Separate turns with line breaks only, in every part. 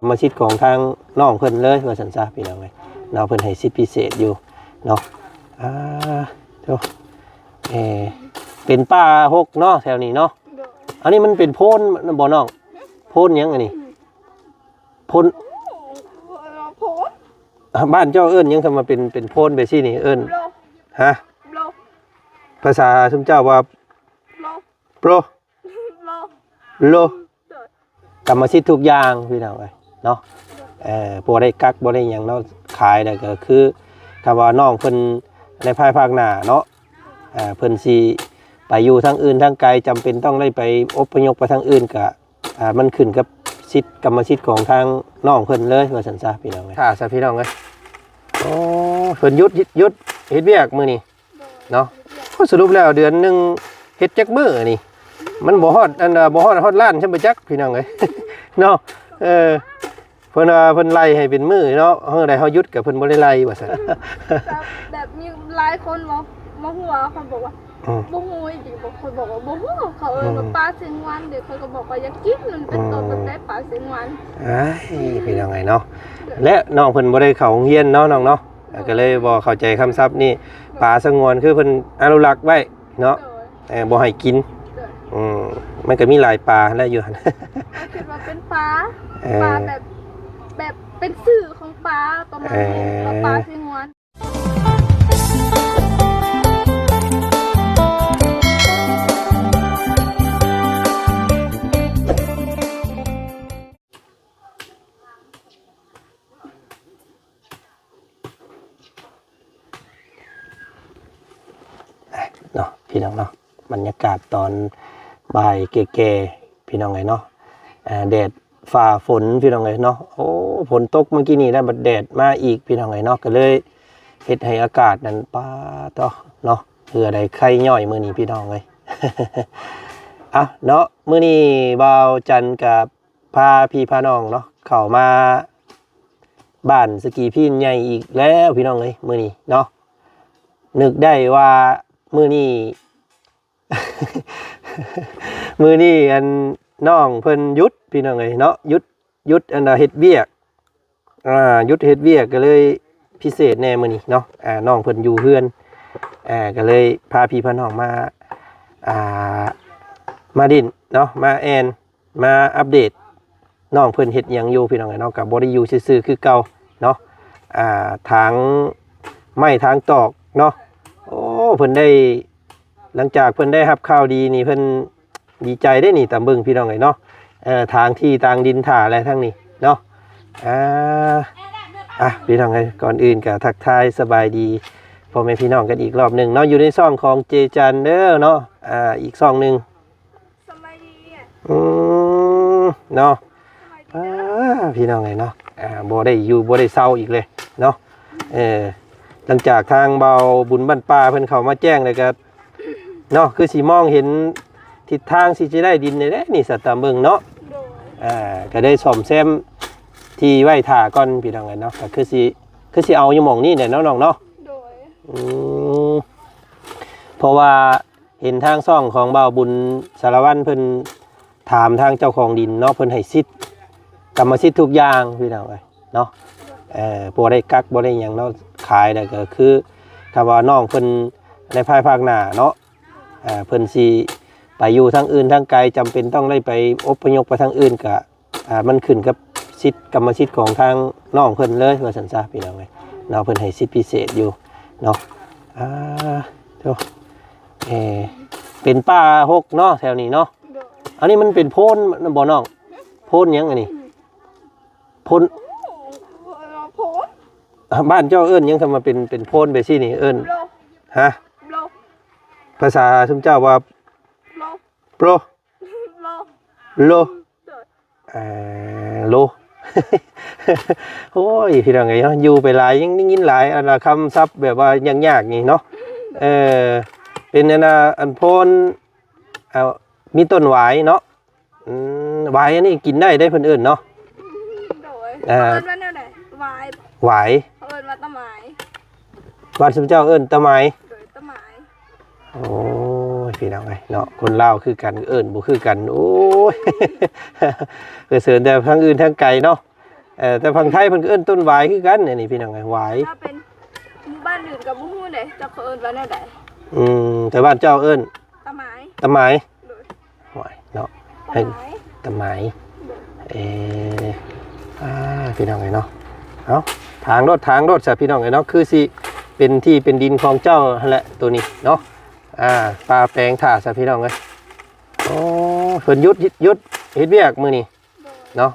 มาชิดของทางน้องเพิ่นเลยว่าสันซะพี่น้องเลยน้องเพิ่นให้สิทธิพิเศษอยู่เนาะเดี๋ยวเป็นป้าหกเนาะแถวนี้เนาะอันนี้มันเป็นโพนบ่น้องโพนยังอันนี้โพนบ้านเจ้าเอิ้นยังทำมาเป็นโพนไปซี่นี่เอิ้นฮะภาษาชุมเจ้าว่าโปรโลกรรมสิทธิ์ทุกอย่างพี่น้องเลยเนาะบ่ได้กักบ่ได้หยังเนาะขายได้ก็คือถ้าว่าน้องเพิ่นในภายภาคหน้าเนาะเพิ่นสิไปอยู่ทางอื่นทางไกลจำเป็นต้องได้ไปอพยพไปทางอื่นก็มันขึ้นกับสิทธิ์กรรมสิทธิ์ของทางน้องเพิ่นเลยว่าซั่นซะพี่น้องเอ้ยซะพี่น้องเอ้ยโอ้เพิ่นหยุดเฮ็ดเวียกมื้อนี้เนาะสรุปแล้วเดือนนึงเฮ็ดจักมื้อนี่มันบ่ฮอดบ่ฮอดล้านใช่บ่จักพี่น้องเอ้ยเนาะเพิ่นไล่ให้เป็นมื้อเนาะเฮาได้เฮาหยุดก็เพิ่นบ่ได้ไล่ว่าซั่น
แบบมีหลายคนมาหัวเขาบอกว่าบ่ฮู้อีกบางคนบอกว่าบ่ฮู้เขาว่าปลาเสียงหวานเด็กเขาก็บอกว่าอยากกินมันเป็นตัวแบบได้ปลาเสียงหวาน
พี่น้องไงเนาะและน้องเพิ่นบ่ได้เข้าโรงเรียนเนาะน้องเนาะก็เลยบ่เข้าใจคำศัพท์นี่ปลาสงวนคือเพิ่นอนุรักษ์ไว้เนาะบ่ให้กินมันก็มีหลายปลาแล้วอยู่หั่น
คิดว่าเป็นปลาแบบเป็นสื่อของปลาประมาณนี้ปลาเสียงหวาน
เนาะพี่น้องเนาะบรรยากาศตอนบ่ายแก่ๆพี่น้องไงเนาะแดดฝ่าฝนพี่น้องไงเนาะโอ้ฝนตกเมื่อกี้นี่แล้วบัดแดดมาอีกพี่น้องไงเนาะก็เลยเฮ็ดให้อากาศนั้นป้าต่อเนาะเพื่อได้ไข้ย่อยมื้อนี้พี่น้องเลยเนาะมื้อนี้บ่าวจันกับพาพี่พาน้องเนาะเข้ามาบ้านสกีพี่ใหญ่อีกแล้วพี่น้องเลยมื้อนี้เนาะนึกได้ว่ามื้อนี้ มื้อนี้อันน้องเพิ่นหยุดพี่น้องเอ้ยเนาะหยุดอันเฮ็ดเวียกหยุดเฮ็ดเวียกก็เลยพิเศษแน่มื้อนี้เนาะน้องเพิ่นอยู่เฮือนก็เลยพาพี่พาน้องมาดินเนาะมามาอัปเดตน้องเพิ่นเฮ็ดหยังอยู่พี่น้องเอ้ยเนาะก็บ่ได้อยู่ซื่อๆคือเก่าเนาะทางไม้ทางตอกเนาะโอ้เพิ่นได้หลังจากเพิ่นได้รับข่าวดีนี่เพิ่นดีใจได้นี่ตามเบิ่งพี่น้องเอ้ยเนาะทางที่ทางดินถ่าอะไรทั้งนี้เนาะพี่น้องเอ้ยก่อนอื่นก็ทักทายสบายดีพ่อแม่พี่น้องกันอีกรอบหนึ่งเนาะอยู่ในซ่องของเจจันเด้อเนาะอีกซ่องหนึ่ง
สบายดี
เนาะพี่น้องเอ้ยเนาะบ่ได้อยู่บ่ได้เศร้าอีกเลยเนาะหลังจากทางเบาบุญบ้านป่าเพิ่นเข้ามาแจ้งเลยก็เนาะคือสีมองเห็นทิศทางสิจะได้ดินในนี่สัตว์ตามเบิ่งเนาะก็ได้ซ่อมแซมที่ไว้ถ่าก่อนพี่น้องกันเนาะก็คือสิเอาอยู่หม่องนี้เนี่ยน้องๆเนาะเพราะว่าเห็นทางซ่องของเบาบุญสารวัตรเพิ่นถามทางเจ้าของดินเนาะเพิ่นให้สิทธิ์กรรมสิทธิ์ทุกอย่างพี่น้องเอ้ยเนาะบ่ได้กักบ่ได้หยังเนาะขายได้ก็คือถ้าว่าน้องเพิ่นในภายภาคหน้าเนาะเพิ่นสิไปอยู่ทางอื่นทางไกลจำเป็นต้องได้ไปอพยพไปทางอื่นก็มันขึ้นกับสิทธิ์กรรมสิทธิ์ของทางน้องเพิ่นเลยว่าซั่นซะพี่น้องเอ้ยเนาะเพิ่นให้สิทธิ์พิเศษอยู่เนาะเดี๋ยวเป็นป้าหกเนาะแถวนี้เนาะอันนี้มันเป็นโพนบ่น้องโพนยังอันนี้โพนบ้านเจ้าเอิ้นยังทำมาเป็นโพนไปซี่นี่เอิ้นฮะภาษาชุมเจ้าว่าโปรโลโลโอ้ยพี่น้องไงเนาะอยู่ไปหลายยังยินหลายคำศัพท์แบบว่ายังยากนี่เนาะเป็นอันโพนมีต้นหวายเนาะหวายอันนี้กินได้เพิ่นเอิ้นเนาะหวาย
เอิ้นว่าตะไม้
บ้านชุมเจ้าเอิ้นตะไม้โอ้ยพี่น้องไงเนาะคนลาวคือกันเอิ้นบ่คือกันโอ้ยเสริญแต่ทั้งอื่นทั้งไกลเนาะ แต่ฝั่งไทยเพิ่นก็เอิ้นต้นหวายคือกันนี่พี่น้องไงหวาย
ถ้าเป็นหมู่บ้านอื่นกับบ่ฮู้เด้จะเขาเอิ้นว่าแนวใด
แต่บ้านเจ้าเอิ้น
ตะไม้
ตะไม้
โดย
หวายเนาะ
ตะ
ให้
ไม้
ตะไม้
โดย
พี่น้องไงเนาะเอาทางรถซะพี่น้องไงเนาะคือสิเป็นที่เป็นดินของเจ้านั่นแหละตัวนี้เนาะปลาแปลงถ่าซะพี่น้องเอ้ยโอ้เพิ่นหยุดเฮ็ดเวียกมื้อนี้
โดย
เนาะ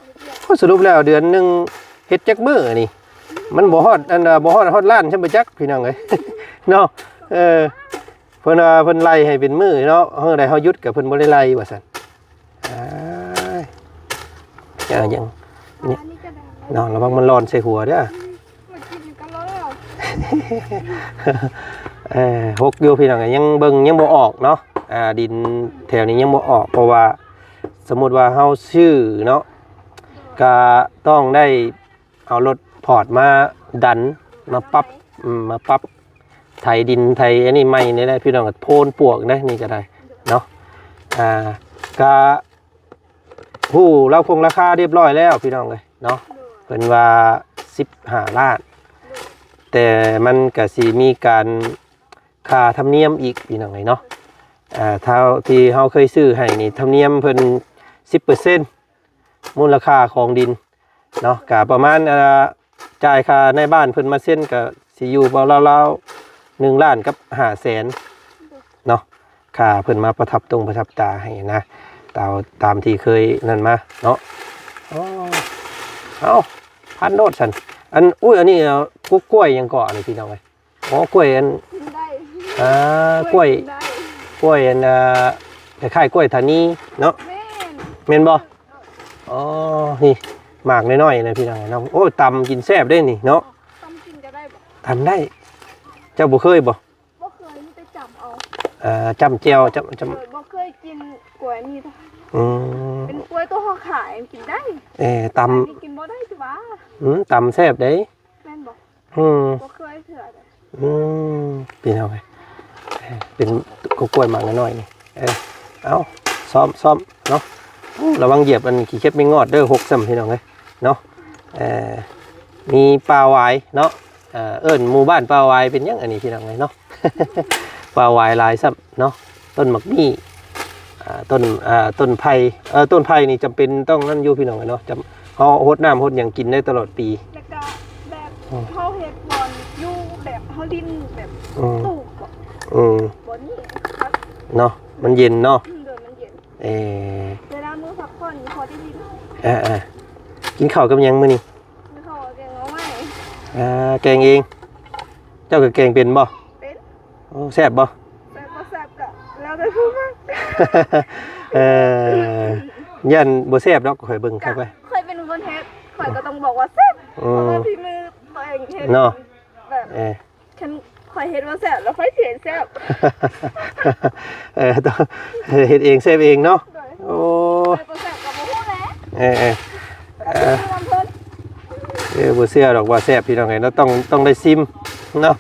สรุปแล้วเดือนหนึงเฮ็ดจักมื้อนี่มันบ่ฮอดบ่ฮอดล้านใช่บ่จักพี่น้องเอ้ย เนาะเพิ่นว่าเพิ่นไล่ให้เป็นมื้อเนาะเฮาได้เฮาหยุดก็เพิ่นบ่ได้ไล่ว่าซั่นยัง
อันนี้ก็ได้
เนาะระวังมันร้อนใส่หัวเด้อ
มากินกันแล้ว
หกอยู่พี่น้องยังเบิ่งยังบ่ออกเนาะดินแถวนี้ยังบ่ออกเพราะว่าสมมุติว่าเฮาชื่อเนาะก็ต้องได้เอารถพอร์ตมาดันมาปรับไถดินไถอันนี้ใหม่นี่ได้พี่น้องก็โพนปวกได้นี่ก็ได้เนาะก็ผู้เราคงราคาเรียบร้อยแล้วพี่น้องเลยเนาะเพิ่นว่า15 ล้านแต่มันก็สิมีการค่าธรรมเนียมอีกพี่น้องเลยเนาะเท่าที่เฮาเคยซื้อให้นี่ธรรมเนียมเพิ่น 10% มูลค่าของดินเนาะก็ประมาณจ่ายค่าในบ้านเพิ่นมาเซ็นก็สิอยู่ราวๆ1 ล้านกับ5 แสนเนาะค่าเพิ่นมาประทับตาให้นะตามที่เคยนั่นมาเนาะเอาพันโนดสันอันอันนี้กล้วยยังเกาะนี่พี่น้องเลยกล้วยอัน
กินได้
กล้วย
ได้
อันคล้ายๆกล้วยทานีเนาะ
แม่น
เมนบ่นี่หมากน้อยๆนะพี่น้องเนาะตำกินแซ่บได้นี่เนาะ
ต้องกินก็ได้บ่
ทำได้เจ้าบ่เคยบ่
บ่เคยมีแต่จำเอา
จำเจียวจำ
บ่เคยกินกล้วยนี่ท่า เป็นกล้วยตัวห่อขายกินได้
ต
นี่กินบ่ได้จ้ะวะ
ำตำแซ่บได้
แม่นบ่ บ่เคยเถื่อเลย
พี่น้องเลยเป็นกล้วยหมากน้อยๆนี่เอาซ้อมเนาะระวังเหยียบอันขี้เข็บไม่งอดเด้อ6 ซ้ำพี่น้องเลยเนาะมีปลาหวายเนาะหมู่บ้านปลาหวายเป็นยังอันนี้พี่น้องเลยเนาะ ปลาหวายหลายซ้ำเนาะต้นหมักมี่ต้นไผ่ต้นไผ่นี่จำเป็นต้องนั่นอยู่พี่น้องเลยเนาะเขาหดน้ำหดอย่างกินได้ตลอดปี
แล้วก็แบบเฮาเฮ็ดบอนอยู่แบบเฮาดินแบบตูบบ่นี่ครับ
เนาะมันเย็นเนาะ
เดินมันเย็น
เ
เวลามื้อพักผ่อนพอได้ดิน
กินข้าวกับหยังมื้อนี้
มื้อเขาแกงเอาไว้
แกงเอง เจ้าก็แกงเป็นบ่
เป็น
แซ่บบ่
แต่บ่แซ่บก็แล้วแต่ผู้มัก
ยันบ่แซ่บดอกข่อยเบิ่งครับไป
เคยเป็นคนเฮ็ดข่อยก็ต้องบอกว่าแซ่บเพราะว่าพี่มือตัวเองเฮ็ด
เนาะ
แบบฉันข่อยเฮ็ดว่าแซ่บแล้วค่อยเสียแซ่บ
ต้องเฮ็ดเองแซ่บเองเนาะโอ้
ข่อยบ่แซ่บก็บ่ฮู้แหละ
บ่เชื่อดอกว่าแซ่บพี่น้องไงเนาะต้องได้ซิมเนาะ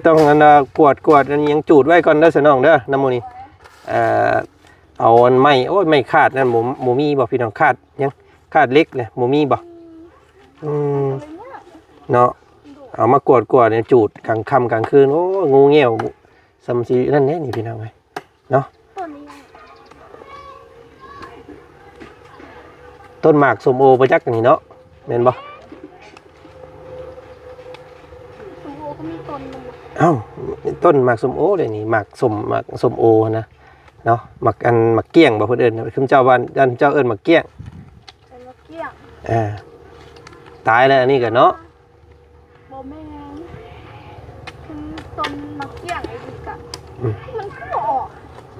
ต้องอันกวดอันยังจูดไว้ก่อนเด้อสน้องเด้อน้ำมูนี่เอาอันไม้ไม่ขาดนั่นหมูมีบ่พี่น้องขาดยังขาดเล็กเลยหมูมีบ่เนาะเอามากวดเนี่ยจูดกลางค่ำกลางคืนโอ้งูเงี้ยวซัมซีนั่นนี่พี่น้องไงเนาะต้นหมากส้มโอประจักษ์นี่เนาะแม่นบ่
ส้มโอก็มีต้นนึง
ต้นหมากส้มโอเลยนี่หมากส้มโอนะเนาะหมากเกี้ยงบ่เพิ่นเอิ้นคือเจ้าบ้านเจ้าเอิ้นหมากเกี้ยง
เป็นมะเกี้ยง
ตายแล้วอันนี้ก็เนาะ
บ่แม่นคือต้นมะเกี้ยงไอ้ดิกะมันคือบ่ออก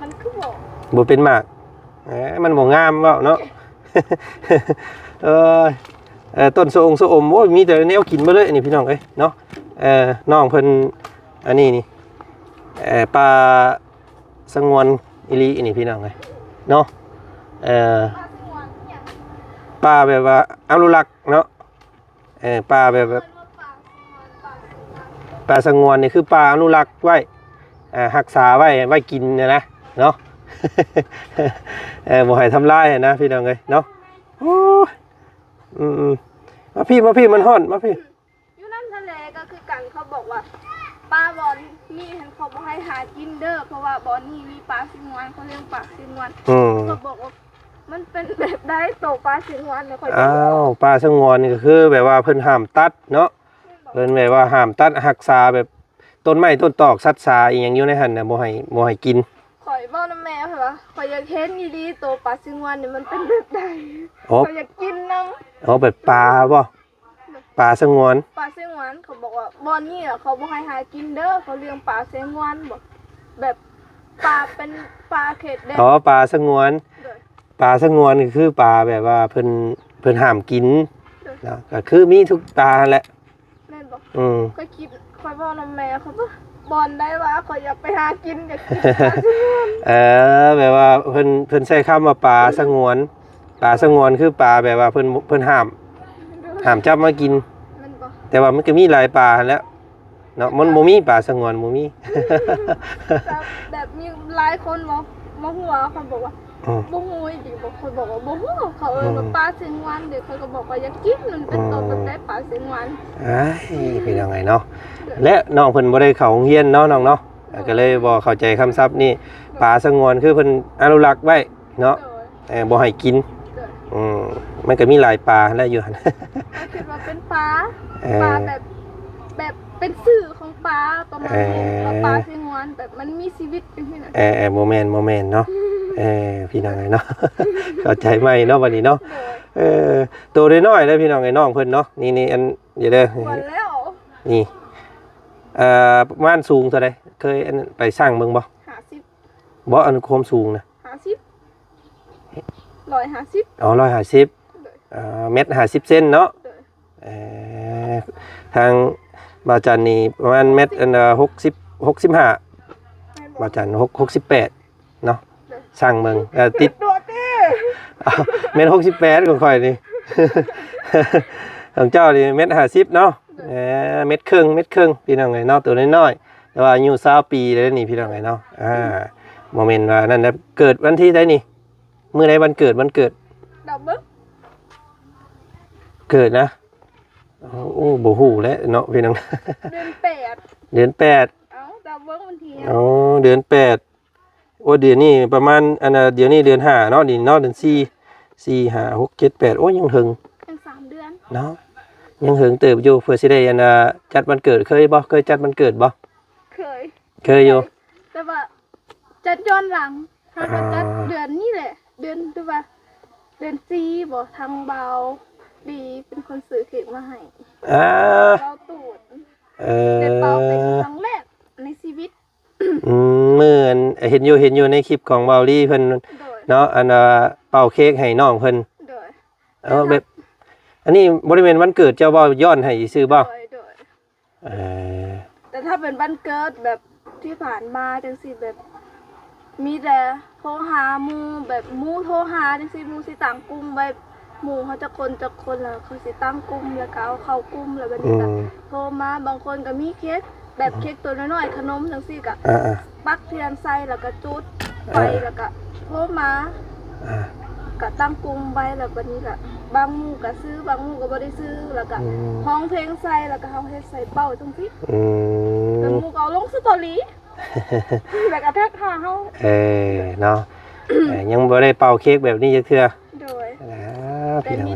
มันคือบ่
บ่เป็นหมากมันบ่งามเว้าเนาะ ต้นโซอมโอ้ยมีแต่แนวกินมาเลยนี่พี่น้องเอ้ยเนาะน้องเพิ่นอันนี้นี่ปลาสงวนอีหลีนี่พี่น้องเอ้ยเนาะปลาแบบว่าอนุรักษ์เนาะปลาแบบปลาสงวนนี่คือปลาอนุรักษ์ไว้รักษาไว้กินเนี่ยนะเนาะ บ่ให้ทำลายนะพี่น้องเอ้ยเนาะโอ้ มาพี่มันฮ้อนมาพี่
อยู่น้ำทะเลก็คือกันเขาบอกว่าปลาบอนนี่เห็นเขาบอกให้หากินเด้อเพราะว่าบอนนี่มีปลาสิงวันเขาเลี้ยงปลาสิงวันเขาบอกว่ามันเป็นแบบได้โตปลาสิงวันเนี่ยค่อย
อ้าวปลาสงวนนี่ก็คือแบบว่าเพิ่นห้ามตัดเนาะเพิ่นแบบว่าห้ามตัดรักษาแบบต้นไม้ต้นตอกสัตว์สาอีหยังอยู่ในหั่นน่ะบ่ให้กิน
ข่อยบอกน้ำแม่เหรอข่อยอยากเห็นอีดีโตปลาสิงวันเนี่ยมันเป็นแบบใด
อ๋อ
ข่อยอยากกินน้
อ๋อแบบปลาบ่ปลาสงวน
ำปลาสิงวันเขาบอกว่าบอนนี่อ่ะเขาบอกให้หากินเด้อเขาเลี้ยงปลาสิงวันบอกแบบปลาเป็นปลาเขตแดน
อ๋อปลาสงวน
เลย
ปลาสงวนก็คือปลาแบบว่าเพิ่นห้ามกินเนาะก็คือมีทุกปลาแหละ
แม่นบอก
ก็
คิดข่อยบอกน้ำแม่เขาบอกบอนได้ว่าข่อยอยากไปหากินอยากกินปลาสิงวัน
แบบว่าเพิ่นใช้คำว่าปลาสงวนปลาสงวนคือปลาแบบว่าเพิ่นห้ามจับมากิน
แม่นบอก
แต่ว่ามันก็มีหลายปลาหั่นแหล้วเนาะมันบ่มีปลาสงวนบ่มี
แบบมีหลายคนมาหัวเขาบอกว่าบ่ฮู้อีกบอกข่อยบอกว่าบ่ฮู้เขาว่าปลาสิงวันเด็กเขาก็บอกว่าอยากกินมันเป็นตัวแบบได้ปลาสิงวัน
อ้ายเป็นยังไงเนาะและน้องเพิ่นบ่ได้เข้าโรงเรียนเนาะน้องเนาะก็เลยบ่เข้าใจคำศัพท์นี่ปลาสงวนคือเพิ่นอนุรักษ์ไว้เนาะบ่ให้กินมันก็มีหลายปลาแล้วอยู่หั่น
เขาคิดว่าเป็นปลาแบบเป็นสื่อของปลาประมาณนี้ปลาสิงวันแบบมันมีชีวิตเป็นที่ไหน
โมเมนต์เนาะพี่น้องไงเนาะ เข้าใจไหมเนาะวันนี้เนาะตัวน้อยๆแล้วพี่น้องไงน้องเพิ่นเนาะนี่อันอย่าเด้อ
วันแล้ว
นี่ประมาณสูงเท่าใดเคยอันไปสร้างเบิ่งบ่
50
บ่อันความสูงนะ
50 150
อ๋อ150เมตร50เซนเนาะทางบาจันนี่ประมาณเมตรอัน65บาจัน68เนาะสร้างเบิ่งติด
ตัวเต้
เมตร68ของข่อยนี่ ของเจ้านี่เมตร50เนาะเมตรครึ่งพี่น้องไงเนาะตัวน้อยๆแต่ว่าอายุ20ปีเลยนี่พี่น้องไงเนาะโมเมนต์ว่านั่นนะเกิดวันที่ใดนี่มื้อใดวันเกิด
ดอกเบิ้ง
เกิดนะโอ้บ่ฮู้แล้วเนาะพี่น้อง
เดือน8
เดือน8
เอ้าดอกเบิ้งวันที่
อ๋อเดือน8โอ้เดือนนี้ประมาณอันเดี๋ยวนี้เดือน5เนาะนี่เนาะเดือน4 5 6 7 8โอ้ยังถึง
เป็น3 เดือน
เนาะยังถึงเติบอยู่เพื่อสิได้อันจัดวันเกิดเคยจัดวันเกิดบ่ เคยอยู่
แต่ว่าจัดย้อนหลังถ้าจัดเดือนนี้แหละเดือนที่ว่าเดือน4บ่ทางเบาดีเป็นคนซื้อเค้กมาให้เบาตูดได้เป่าเป็นครั้งแรกในชีวิต
เหมือนเห็นอยู่ในคลิปของเบาลี่เพิ่นเนาะอันเป่าเค้กให้น้องเพิ่นแบบอันนี้บริเวณวันเกิดเจ้าบ่ย้อนให้ซื้อบ่
แต่ถ้าเป็นวันเกิดแบบที่ผ่านมาจังซี่แบบมีแต่โทรหาหมู่แบบหมู่โทรหาจังซี่หมู่สิตั้งกลุ่มไว้หมู่เขาจะคนแล้วเขาสิตั้งกลุ่มแล้วก็เอาเข้ากลุ่มแล้วบัดนี้ก็โทรมาบางคนก็มีเค้กแบบเค้กตัวน้อยๆขนมจังซี่ก็ปักเทียนใส่แล้วก็จุดไฟแล้วก็โทรมาก็ตั้งกลุ่มไว้แล้วบัดนี้ก็บางหมู่ก็ซื้อบางหมู่ก็บ่ได้ซื้อแล้วก็ห้องเพลงใส่แล้วก็เฮาเฮ็ดใส่เป้าจังซี่แล้วหมู่ก็เอาลงสตอรี่แล้วก็แท็กหาเฮา
เนาะยังบ่ได้เป่าเค้กแบบนี้จักเทื่อ
โดยแต่นี่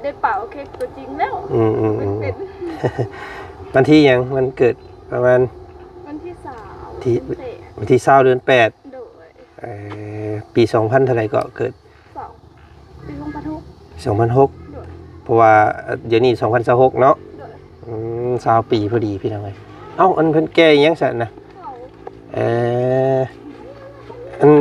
ได้เป่าเค้กตัวจริงแล้วเป็น
วันที่ยังมันเกิดประมาณ
วันที่
วันที่20เดือน8
โดย
ปี2000เท่าไหร่ก็เกิด
ปี
2006เพราะว่าเดี๋ยวนี้2026เนาะ20ปีพอดีพี่น้องเอ้ยเอ้าอันเพิ่นแก่ยังซั่นนะอัน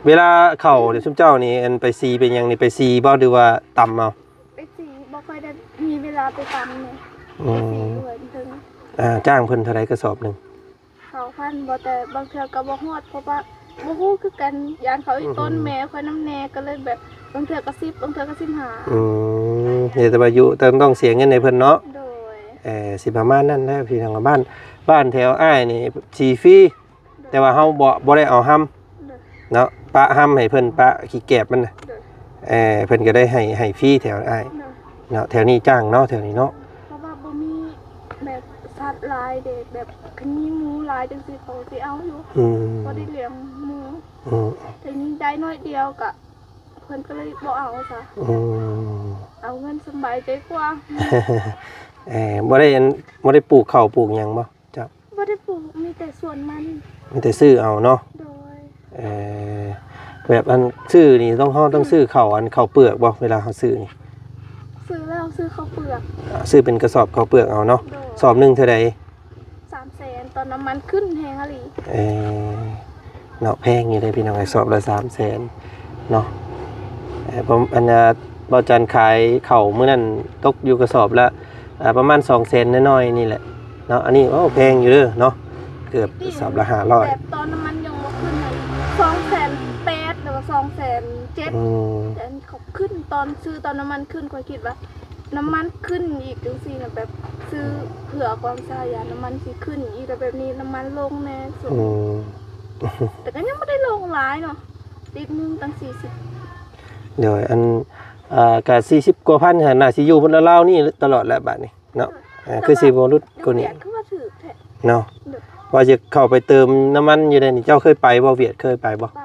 เวลาเข้าเดี๋ยวซุมเจ้านี่อันไปซีเป็นหยังนี่ไปซีบ่หรือว่าตำเอา
ไปซีบ่ค่อยได้มีเวลาไปตำเนี่ยไปซีด้วยถึง
จ้างเพิ่นเท่าไหร่กระสอบนึง
2,000บ่แต่บางเทื่อก็บ่ฮอดเพราะว่าบ่ฮู้คือกันยานเขาอีต้นแม่ค่อยน้ำแน่ก็เลยแบบบางเทื่อก็10บางเทื่อก็15
เดี๋ยวแต่ว่าอยู่ต้องเสียเงินให้เพิ่นเนาะ
โดย
สิประมาณนั้นแหละพี่น้องบ้านแถวอ้ายนี่สีฟรีแต่ว่าเฮาบ่ได้เอาห้ำเนาะปะห้ำให้เพิ่นปะขี้แกบมันน่ะเพิ่นก็ได้ให้ฟรีแถวอ้าย เนาะแถวนี้จ้างเนาะแถวนี้เนาะ
เพราะว่าบ่มีแบบสัตว์หลายเด็กแบบคันมีหมูหลายจังซี่เขาสิเอาอยู่บ่ได้เลี้ยงหมูแต่ยิ่งได้น้อยเดียวก็เพิ่นก็เลยบ่เอาซะเอาเงินสบายใจกว่า
บ่ได้ปลูกข้าวปลูกหยังบ่จ้ะ
บ่ได้ปลูกมีแต่สวนมัน
มีแต่ซื้อเอาเนาะ
โดย
แบบอันซื้อนี่ต้องซื้อข้าวอันข้าวเปลือกบ่เวลาเฮาซื้อนี่
ซื้อแล้วซื้อข้าวเปลือก
ซื้อเป็นกระสอบข้าวเปลือกเอาเนาะสอบหนึงเท่าใด
300,000ตอนน้ำมันขึ้นแฮงอะลี
เนาะแพงอยู่เลยพี่น้องไอ้สอบละ300,000เนาะผมอันบ่จันขายข้าวมื้อนั้นตกอยู่กระสอบละประมาณ200,000น้อยๆนี่แหละเนาะอันนี้โอ้แพงอยู่เด้อเนาะเกือบกระสอบละ500
แบบตอนน้ำมันยังบ่ขึ้นเลย280,000หรือว่า270,000แต่อันนี้เขาขึ้นตอนซื้อตอนน้ำมันขึ้นก็คิดว่าน้ำมันขึ้นอีกจังซี่น่ะแบบซื้อเผื่อความซายาน้ำมันสิขึ้นอีกแต่แบบนี้น้ำมันลงแน่สูงแต่ก็ยังไม่ได้ลงหลายเนาะลิตรนึงตั้ง40
เดี๋ยวอันก็40 กว่าพันหั่นน่ะสิอยู่บนลาวนี่ตลอดแล้วบัดนี้เนาะคือสิบ่รุดกว่านี้
คือว่าถือแท้
เนาะว่าจะเข้าไปเติมน้ำมันอยู่ได้นี่เจ้าเคยไปบ่เวียดเคยไปบ่
ไป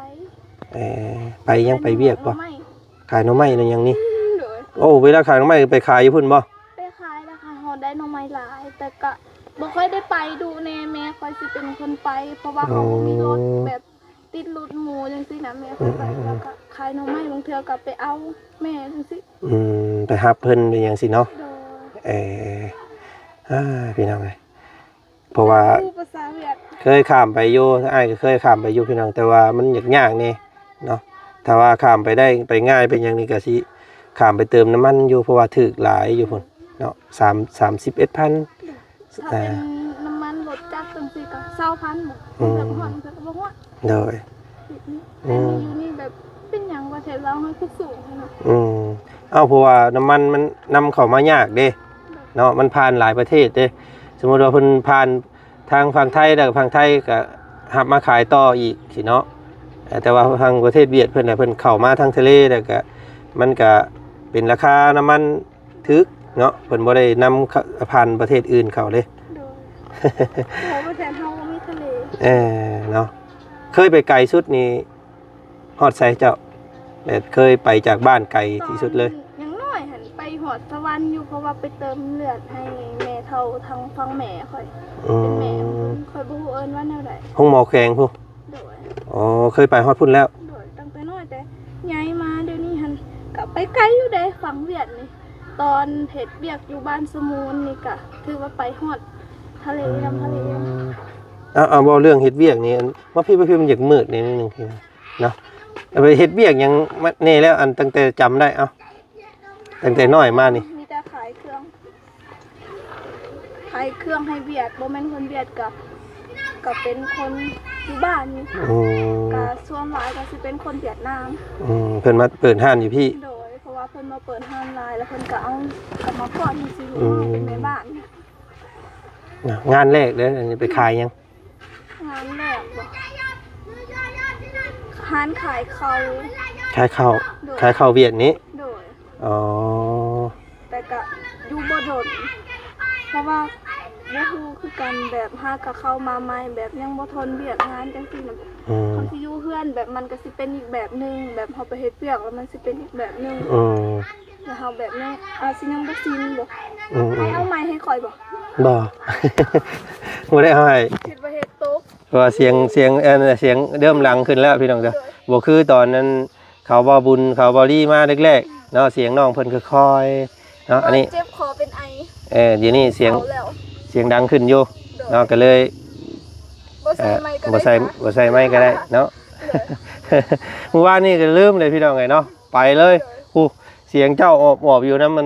ไปยังไปเวียดบ่
ไม่
ขายหน่อไม้นั่นยังนี่
โดย
โอ้เวลาขายหน่อไม้ไปขายอยู่พุ่นบ่
ไปขายนะคะฮอดได้หน่อไม้หลาย แต่ก็บ่ค่อยได้ไปดูแน่แม่ค่อยสิเป็นคนไป เพราะว่าเขาบ่มีรถแบบติดรถหมู่จังซี่นะแม่ค่อยไปแล้วก็ขายหน่อไม้บางเทื่อก็ไปเอาแม่จังซี่
ไปรับเพิ่นไปจังซี่เนาะ
โดย
พี่น้องเอ้ยเพราะว่า
ภาษาเวียด
เคยข้ามไปอยู่อ้ายก็เคยข้ามไปอยู่พี่น้องแต่ว่ามันยากๆนี่เนาะถ้าว่าข้ามไปได้ไปง่ายเป็นอย่างนี้ก็สิข้ามไปเติมน้ำมันอยู่เพราะว่าถูกหลายอยู่พุ่นเนาะ31,000
ถ้าเป็นน้ำมันรถจักรจังซี่ก็20,000บ่แบบฮอดเพิ่นก็บ่ฮอด
โดย
แต่อยู่นี่แบบเป็นหยังว่าแถวเราให้คือสูงขนาด
เพราะว่าน้ำมันมันนำเข้ามายากเด้เนาะมันผ่านหลายประเทศเด้สมมุติว่าเพิ่นผ่านทางฝั่งไทยแล้วฝั่งไทยก็หับมาขายต่ออีกสิเนาะแต่ว่าทางประเทศเวียดเพิ่นน่ะเพิ่นเข้ามาทางทะเลแล้วก็มันก็เป็นราคาน้ำมันถึกเนาะเพิ่นบ่ได้นำผ่านประเทศอื่นเข้าเด้
โดยโหประเทศเฮาก็มีทะเล
เนาะเคยไปไกลสุดนี่ฮอดไสเจ้าแต่เคยไปจากบ้านไกลที่สุดเลย
ยังน้อยหันไปหอดสวรรค์อยู่เพราะว่าไปเติมเลือดให้แม่เฒ่าทางฟังแม่ค่อยเป็นแม่ค่อยบ่ฮู้เอิ้นว่าแนวใด
ห้องหมอแขงพุ
โดย
เคยไปฮอดพุ่นแล้ว
โดยตั้งแต่น้อยแต่ย้ายมาเดี๋ยวนี้หันก็ไปไกลอยู่เด้ฟังเวียดนี่ตอนเฮ็ดเวียกอยู่บ้านสมูนนี่ก็ถือว่าไปฮอดทะเลน้ำทะเล
เอาบ่เรื่องเฮ็ดเวียกนี่ว่าพี่มันอยากมืดนิดนึงพี่เนาะเอาไปเฮ็ดเวียกยังแน่แล้วอันตั้งแต่จำได้ตั้งแต่น้อยมานี่
มีแต่ขายเครื่องให้เวียดบ่แม่นคนเวียดก็เป็นคนอยู่บ้านนี่ก็ส่วนหลายก็สิเป็นคนเวียดนาม
เพิ่นมาเปิดห้านอยู่พี่
โดยเพราะว่าเพิ่นมาเปิดห้างลายแล้วเพิ่นก็เอากลับมาก่อนสิลูกเป็นแม่บ้าน
งานแรกเด้ออันนี้ไปขายยัง
งานแรกบ่ร้านขายเขา
ขายข้าวเวียดนี้
โดย
อ๋อ
แต่ก็อยู่บ่โดนเพราะว่าบ่ฮู้คือกันแบบหาก็เข้ามาใหม่แบบยังบ่ทนเวียกงานจังซี่น่ะเขาสิอยู่เฮือนแบบมันก็สิเป็นอีกแบบนึงแบบเฮาไปเฮ็ดเวียกแล้วมันสิเป็นอีกแบบนึงแล้วเฮาแบบนี้สิยังบ่ชินบ่ให้เอาไม้ให้ข่อยบ่
บ่ บ่ได้ให้
คิดว่าเฮ็ดตก
เพราะว่าเสียงเริ่มดังขึ้นแล้วพี่น้องจ้ะบ่คือตอนนั้นเขาบ่บุญเขาบ่รีมาแรกๆเนาะเสียงน้องเพิ่นค่อยๆเนาะอันนี้
เจ็บคอเป็นไอ
เดี๋ยวนี้เสียงดังขึ้นอยู่เนาะก็เลย
บ่ใส่ไม้ก็
บ่
ได้
ใส่ไม้ก็ได้เนาะ เมื่อวานนี่ก็ลืมเลยพี่น้องไงเนาะไปเลยเสียงเจ้าออบอยู่นำมัน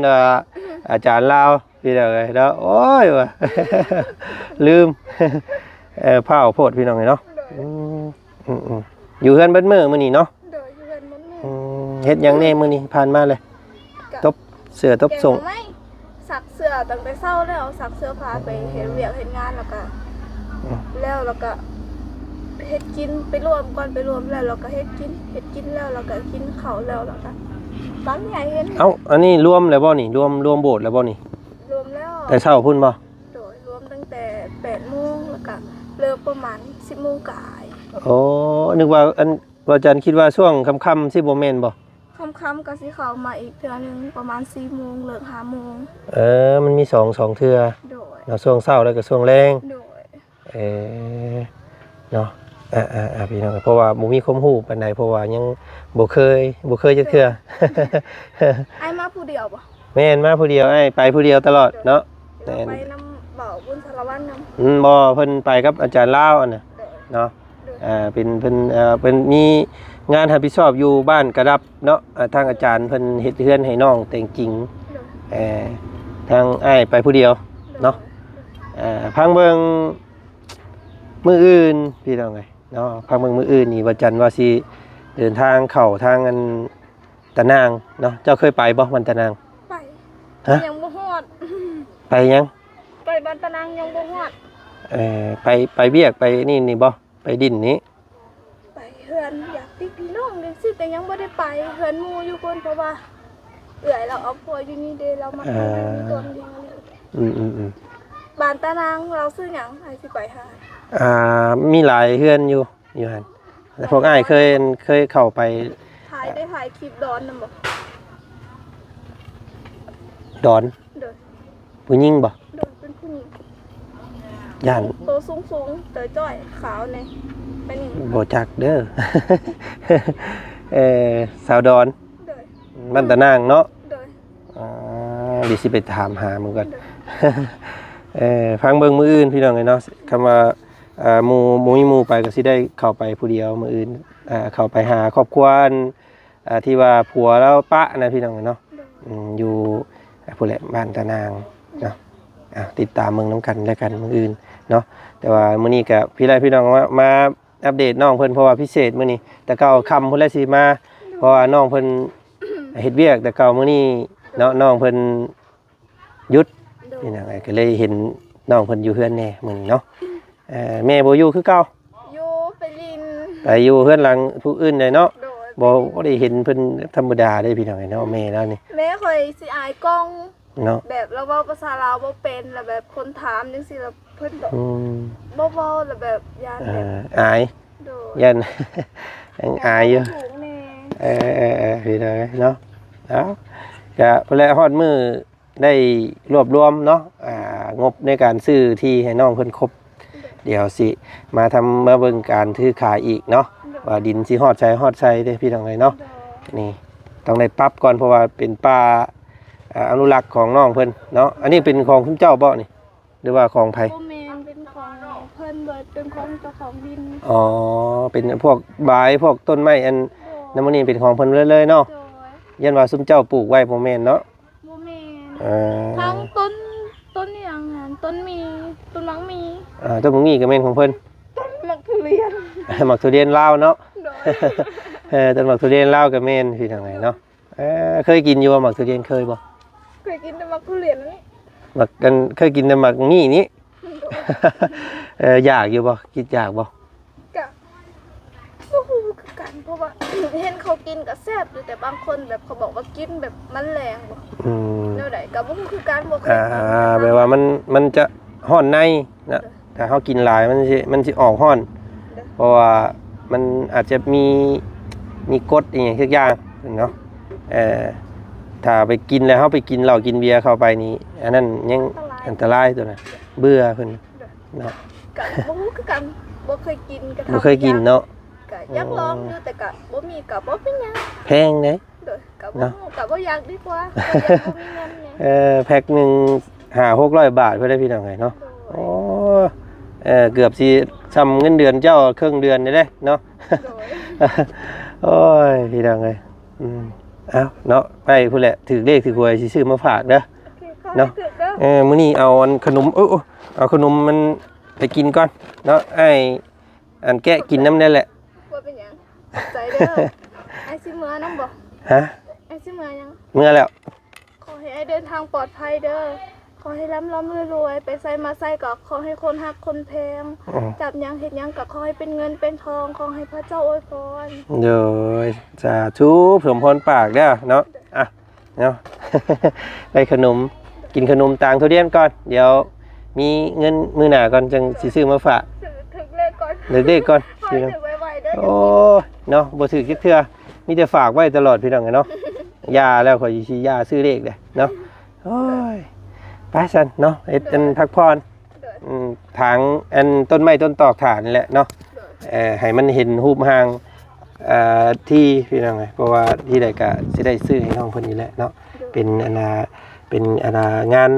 อาจารย์ลาวพี่น้องไงเนาะโอ้ยว่ะ ลืมผ้าโพดพี่น้องไงเนาะอยู่เฮือนเบิดมื้อมื้อนี้เนาะเฮ็ดหยังแน่มื้อนี้ผ่านมาเลยตบเสื้อตบส่ง
สักเสื้อตั้งแต่เช้าแล้วสักเสื้อผ้าไปเฮ็ดเวียกเฮ็ดงานแล้วก็เฮ็ดกินไปรวมก่อนไปรวมแล้วเราก็เฮ็ดกินแล้วเราก็กินข้าวแล้วก็ ตอนใหญ่เห็น
เอ้าอันนี้รวมแล้วบ่นี่รวมโบสถ์แล้วบ่นี่
รวมแล้ว
แต่เช้าพุ่นบ่
โดยรวมตั้งแต่8 โมงแล้วก็เลิกประมาณ10 โมงกาย
โอ้นึกว่าอันว่าอาจารย์คิดว่าช่วงค่ำๆสิบ่แม่นบ่
ค่ำๆก็สิเข้ามาอีกเทื่อนึงประมาณ4 โมงเลิก5 โมง
มันมี2เทื่อ
โดย
เนาะช่วงเช้าแล้วก็ช่วงแรง
โดย
เนาะพี่น้องเพราะว่าบ่มีความรู้ปานใดเพราะว่ายังบ่เคยจักเทื่อ
ไอ้มาผู้เดียวบ่
แม่นมาผู้เดียวไอ้ไปผู้เดียวตลอดเนาะ
เดี๋ยวไปนำเบาบุญสารวัตรนำ
บ่เพิ่นไปกับอาจารย์ลาวอันน่ะ
โดย
เนาะเป็นมีงานรับผิดชอบอยู่บ้านกระดับเนาะทางอาจารย์เพิ่นเฮ็ดเฮือนให้น้องแต่งจริง
โดย
ทางอ้ายไปผู้เดียว เนาะ พังเบิ่งมื้ออื่นพี่น้องเอ้ยเนาะพังเบิ่งมื้ออื่นนี่ว่าจันทร์ว่าสิเดินทางเข้าทางอันตะนางเนาะเจ้าเคยไปบ่มันตะนาง
ไป
ฮะ
ยังบ่ฮอด
ไปยัง
ไปบ้านตะนางยังบ่ฮอด
ไปเวียกไปนี่บ่ไปดินนี้
ไปเฮือนอยากติดพี่น้องจังซี่แต่ยังบ่ได้ไปเฮือนหมู่อยู่คนเพราะว่าเอื้อยเราเอาผัวอยู่นี่เด้เรามาทำงานมีตัวเดียวเลย บ้านตะนางเราซื้อหยังให้สิไปหา
มีหลายเฮือนอยู่หั่นแต่พวกอ้ายเคยเข้าไป
ถ่ายคลิปดอนนำบ่
ดอน
เด้อ
ผู้หญิงบ่
เด้อเป็นผู้หญิง
ย่าน
ตัวสูงๆจ้อยๆขาวแน่ไปนี่
บ่จักเด้อ สาวดอน
เด้อ
บ้านตะนางเนาะ
เด้อ
ดิสิไปถามหามึงก่อน ฟังเบิ่งมื้ออื่นพี่น้องเอ้ยเนาะคำว่าหมู่มีหมู่ไปก็สิได้เข้าไปผู้เดียวมื้ออื่นเข้าไปหาครอบครัวที่ว่าผัวแล้วปะนะพี่น้องเอ้ยเนาะอยู่ผู้แหละบ้านตะนางเนาะติดตามเมืองน้ำกันแล้วกันมื้ออื่นเนาะแต่ว่ามื้อนี้ก็พี่น้องมาอัปเดตน้องเพิ่นเพราะว่าพิเศษมื้อนี้แต่เก่าค่ำเพิ่นแล้วสิมาเพราะว่าน้องเพิ่นเฮ็ดเวียกแต่เก่ามื้อนี้เนาะน้องเพิ่นหยุดพี่น้องก็เลยเห็นน้องเพิ่นอยู่เฮือนแน่มื้อนี้เนาะแม่บ่อยู่คือเก่า
อยู่ไปลิน
ไปอยู่เฮือนหลังผู้อื่นได้เนาะ
โดย
บ่ได้เห็นเพิ่นธรรมดาได้พี่น้องเนาะแม่แล้วนี่
แม่ค่อยสิอายกล้อง
เนาะ
แบบเราเว้าภาษาลาวบ่เป็นแล้วแบบคนถามจังซี่แล้วเพิ่นแบบ
อืม
บ่เว้าแล้วแบบยานแบบ
อาย
โดย
ยัน ยังอายอยู่
ถูกแน่
พี่น้องเนาะเอาก็เพิ่นแล้วฮอดมื้อได้รวบรวมเนาะงบในการซื้อที่ให้น้องเพิ่นครบเดี๋ยวสิมาเบิ่งการถือขายอีกเนาะว่าดินสิฮอดใช้เด้พี่น้องเนาะ
โดย
นี่ต้องได้ปรับก่อนเพราะว่าเป็นป่าอนุรักษ์ของน้องเพิ่นเนาะอันนี้เป็นของคุณเจ้าบ่นี่หรือว่าของไผ
บ่แม่นเป็นของเพิ่นเบิดเป็นของเจ้าของดิน
อ๋อเป็นพวกใบพวกต้นไม้อันน้ำมันนี่เป็นของเพิ่นเลยเนาะ
โดย
ยันว่าซุมเจ้าปลูกไว้บ่แม่นเนาะ
บ่แม่น
เออ
ทั้งต้นอย่างนั้นต้นมีต้นมังมี
ต้นมะมี่ก็แม่นของเพิ่น
ต้นมักทุเรียน
หมักทุเรียนลาวเนาะ
โดย
ต้นหมักทุเรียนลาวก็แม่นพี่ทางไหนเนาะเคยกินอยู่บ่หมักทุเรียนเคยบ่
เคยกินแต่มักทุเรียนนี่
หมักกันเคยกินแต่หมักมี่นี้ อยากอยู่บ่คิดอยากบ่
กะบ่ฮู้คือกันเพราะว่า เห็นเขากินก็แซ่บอยู่แต่บางคนแบบเขาบอกว่ากินแบบมันแรงบ่
อืม
แนวใดก็บ่ฮู้คือกันบ่เคย
แปลว่ามันจะฮ้อนในนะถ้าเฮากินหลายมันสิออกฮ้อน เพราะว่ามันอาจจะมีกรดอีกอย่างสักอย่างเนาะถ้าไปกินแล้วเขาไปกินเหล้ากินเบียร์เข้าไปนี่อันนั้นยังอันตรายตัวน่ะเบื่อเพิ่นเนาะ
กะบ่ฮู้คือกันบ่เคยกินก็
บ่เคยกินเนาะ
กะอยากลองอยู่แต่กะบ่มีกะบ่เป็นหยัง
แพงเด้
โดยกะบ่ฮู้กะบ่อยากดีกว่าบ่อยากบ่มีเงินเนี่ย
แพ็คหนึง500-600 บาทเพิ่นได้พี่น้องไงเนาะ
โดย
โอ้เกือบสิซ้ำเงินเดือนเจ้าครึ่งเดือนนี่เด้เนาะ
โดย
โอ้ยพี่น้องเอ้ยเอาเนาะไปพุ่นแหละถือเลขถือหวยสิซื้อมาฝากเด้อ
โอเคขอ
เนาะ
ให้ถึกเด้อ
มื้อนี้เอาอันขนมเอาขนมมันไปกินก่อนเนาะอันแกะกินน้ำได้แหละ
บ่เป็นหยังขอบใจเด้อไอ้สิเมื่อนำบ่
ฮะ
ไอ้สิเมื่อยัง
เมื่อแล้ว
ขอให้ไอ้เดินทางปลอดภัยเด้อ ขอให้ร่ำร่ำรวยๆไปใส่มาใส่ก็ขอให้คนฮักคนแพงจับหยังเห็ดหยังก็ขอให้เป็นเงินเป็นทองขอให้พระเจ้าอวยพร
เดี๋ยวสาธุสมพรปากเด้อเนาะอ่ะเนาะ ได้ขนมกินขนมต่างทุเรียนก่อนเดี๋ยวมีเงินมื้อหน้าก่อนจังสิซื้อมาฝาก
ถึงเลขก่อน
เด็กๆก่อน
ขอ
พี่
ให้
น้อง
ถึงไวๆเด้อ
โอ้เนาะบ่ถือคิดเทื่อมีแต่ฝากไว้ตลอดพี่น้องเนาะยาแล้วขอยสิยาซื้อเลขเด้อเนาะโอ้ยไปซั่นเนาะเฮ็ดอันพักผ่อนทางอันต้นไม้ต้นตอกฐานนี่แหละเนาะให้มันเห็นรูปร่างที่พี่น้องไงเพราะว่าที่ใดก็สิได้ซื้อให้น้องเพิ่นนี่แหละเนาะเป็นงาน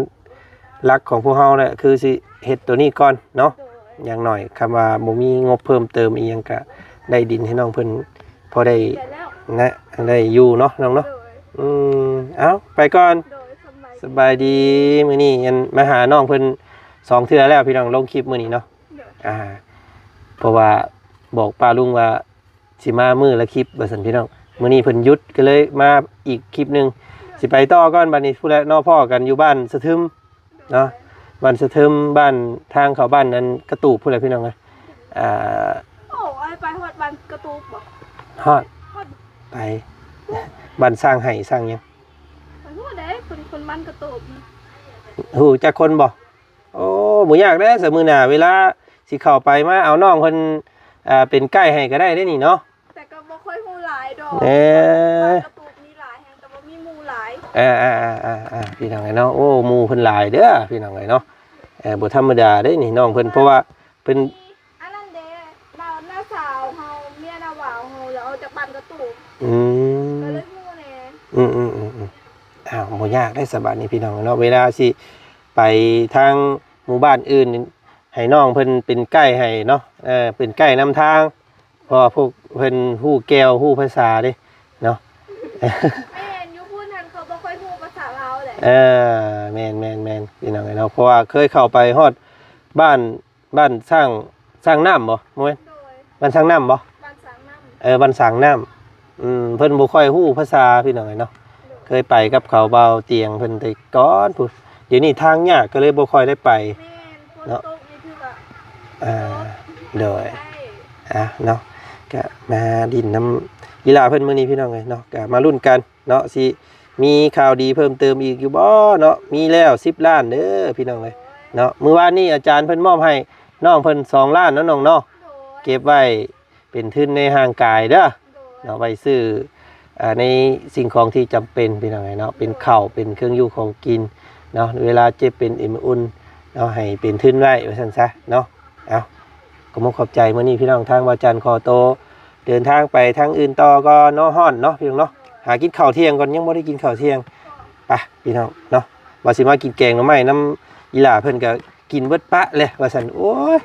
หลักของพวกเฮาแหละคือสิเฮ็ดตัวนี้ก่อนเนาะอย่างหน่อยคำว่าบ่มีงบเพิ่มเติมอีหยังก็ได้ดินให้น้องเพิ่นพอได้
ได้แล้ว
นะได้อยู่เนาะน้องเนาะ
โดย
เอ้าไปก่อน
โดยสบาย
สบายดีมื้อนี้ยันมาหาน้องเพิ่น2เทื่อแล้วพี่น้องลงคลิปมื้อนี้เนาะ
โดย
เพราะว่าบอกป้าลุงว่าสิมามื้อละคลิปว่าซั่นพี่น้องมื้อนี้เพิ่นหยุดก็เลยมาอีกคลิปหนึงสิไปต่อก่อนบัดนี้ผู้ใดน้อพ่อกันอยู่บ้านสะทึมเนาะบ้านสะทึมบ้านทางเข้าบ้านนั้นกระตูบผู้ใดพี่น้องเอ้ยอ่า
โอ้ยไปฮอดบ้านกระตูบบ่
ฮอด
ฮอด
ไปบ้านสร้างไห้สร้างหยัง
ไปฮู้เด้คนบ้านกระตูบนะ
ฮู้จักคนบ่โอ้บ่ยากเด้อเสมอหน้าเวลาสิเข้าไปมาเอาน้องเพิ่นเป็นใกล้ให้ก็ได้เด้นี่เนาะ
แต่ก็บ่ค่อยฮู้หลายดอก
เอ๊ะ
บ้านกระตูบมีหลายแห่งแต่ว่ามีหมู่หลาย
พี่น้องไงเนาะโอ้หมู่เพิ่นหลายเด้อพี่น้องไงเนาะบ่ธรรมดาเด้นี่น้องเพิ่นเพราะว่าเพิ่น
อันนั้นเด้บ่าวหน้าสาวเฮาเมียหน้าบ่าวเฮาแล้วเอาจากบ้านกระตูบ
อืม
ก็เลยฮู้แน่
อ้าวบ่ยากได้สบายนี่พี่น้องเนาะเวลาสิไปทางหมู่บ้านอื่นนี่ให้น้องเพิ่นเป็นใกล้ให้เนาะเป็นใกล้นำทางเพราะว่าพวกเพิ่นฮู้แก้วฮู้ภาษาเด้เนาะ
แม่นอยู่พูดทันเขาบ่ค่อยฮู้ภาษาลาวแหละ
แม่นพี่น้องไงเนาะเพราะว่าเคยเข้าไปฮอดบ้านสร้างน้ำบ่แม่น
โดย
บ้านสร้างน้ำบ่
บ้านสางน้ำ
บ้านสร้างน้ำเพิ่นบ่ค่อยฮู้ภาษาพี่น้องไงเนาะเคยไปกับเขาเบาเตียงเพิ่นแต่ก่อนพุ่นเดี๋ยวนี้ทางยากก็เลยบ่ค่อยได้ไป
แม่นฝนตกนี่คือแบบ
โดย
ใช่
เนาะก็มาดินน้ำกีฬาเพิ่นมื้อนี้พี่น้องไงเนาะก็มาลุ้นกันเนาะสิมีข่าวดีเพิ่มเติมอีกอยู่บ่เนาะมีแล้ว10ล้านเด้อพี่น้องเอ้ยเนาะมื้อวานนี้อาจารย์เพิ่นมอบให้น้องเพิ่น2ล้านเนาะน้องเนาะ
โดย
เก็บไว้เป็นทุนในห่างกายเด้อ
โดย
เนาะไว้ซื้อในสิ่งของที่จำเป็นพี่น้องไงเนาะเป็นข้าวเป็นเครื่องอยู่ของกินเนาะเวลาเจ็บเป็นอิ่มอุ่นเนาะให้เป็นทุนไว้ว่าซั่นซะเนาะเอาก็ขอขอบใจมื้อนี้พี่น้องทางวาจันทร์คอโตเดินทางไปทางอื่นต่อก็เนาะฮ้อนเนาะพี่น้องเนาะหากินข้าวเที่ยงก่อนยังบ่ได้กินข้าวเที่ยงไปพี่น้องเนาะว่าสิมากินแกงหน่อไม้น้ำอีหล่าเพิ่นก็กินเบิดปะเลยว่าซั่นโอ้ย